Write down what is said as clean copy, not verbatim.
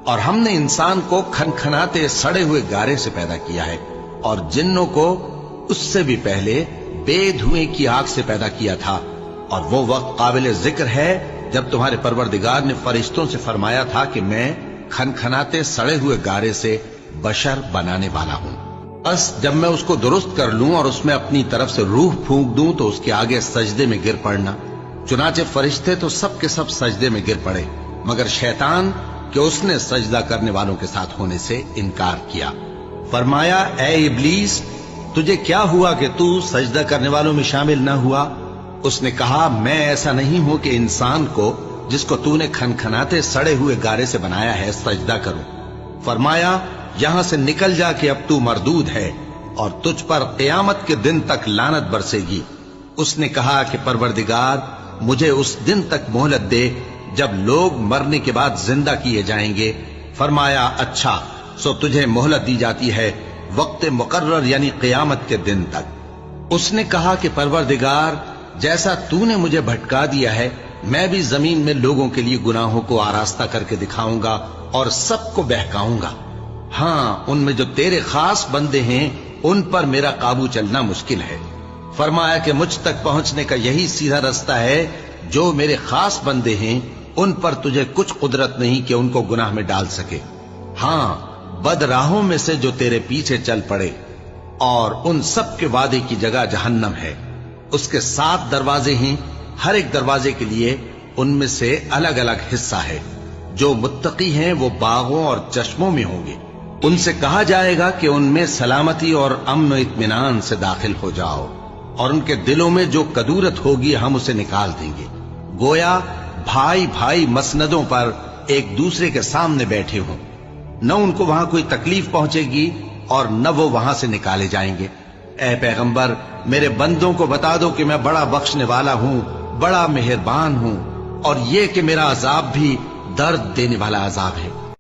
اور ہم نے انسان کو کھنکھناتے سڑے ہوئے گارے سے پیدا کیا ہے، اور جنوں کو اس سے بھی پہلے بے دھوئیں کی آگ سے پیدا کیا تھا۔ اور وہ وقت قابل ذکر ہے جب تمہارے پروردگار نے فرشتوں سے فرمایا تھا کہ میں کھنکھناتے سڑے ہوئے گارے سے بشر بنانے والا ہوں، بس جب میں اس کو درست کر لوں اور اس میں اپنی طرف سے روح پھونک دوں تو اس کے آگے سجدے میں گر پڑنا۔ چنانچہ فرشتے تو سب کے سب سجدے میں گر پڑے مگر شیطان کہ اس نے سجدہ کرنے والوں کے ساتھ ہونے سے انکار کیا۔ فرمایا اے ابلیس، تجھے کیا ہوا کہ تو سجدہ کرنے والوں میں شامل نہ ہوا؟ اس نے کہا میں ایسا نہیں ہوں کہ انسان کو جس کو تو نے کھنکھناتے سڑے ہوئے گارے سے بنایا ہے سجدہ کروں۔ فرمایا یہاں سے نکل جا کہ اب تو مردود ہے اور تجھ پر قیامت کے دن تک لعنت برسے گی۔ اس نے کہا کہ پروردگار مجھے اس دن تک مہلت دے جب لوگ مرنے کے بعد زندہ کیے جائیں گے۔ فرمایا اچھا، سو تجھے مہلت دی جاتی ہے وقت مقرر یعنی قیامت کے دن تک۔ اس نے کہا کہ پروردگار جیسا تو نے مجھے بھٹکا دیا ہے میں بھی زمین میں لوگوں کے لیے گناہوں کو آراستہ کر کے دکھاؤں گا اور سب کو بہکاؤں گا۔ ہاں ان میں جو تیرے خاص بندے ہیں ان پر میرا قابو چلنا مشکل ہے۔ فرمایا کہ مجھ تک پہنچنے کا یہی سیدھا رستہ ہے، جو میرے خاص بندے ہیں ان پر تجھے کچھ قدرت نہیں کہ ان کو گناہ میں ڈال سکے۔ ہاں بد راہوں میں سے جو تیرے پیچھے چل پڑے، اور ان سب کے وعدے کی جگہ جہنم ہے۔ اس کے 7 دروازے ہیں، ہر ایک دروازے کے لیے ان میں سے الگ الگ حصہ ہے۔ جو متقی ہیں وہ باغوں اور چشموں میں ہوں گے۔ ان سے کہا جائے گا کہ ان میں سلامتی اور امن و اطمینان سے داخل ہو جاؤ، اور ان کے دلوں میں جو کدورت ہوگی ہم اسے نکال دیں گے، گویا بھائی بھائی مسندوں پر ایک دوسرے کے سامنے بیٹھے ہوں۔ نہ ان کو وہاں کوئی تکلیف پہنچے گی اور نہ وہ وہاں سے نکالے جائیں گے۔ اے پیغمبر میرے بندوں کو بتا دو کہ میں بڑا بخشنے والا ہوں، بڑا مہربان ہوں، اور یہ کہ میرا عذاب بھی درد دینے والا عذاب ہے۔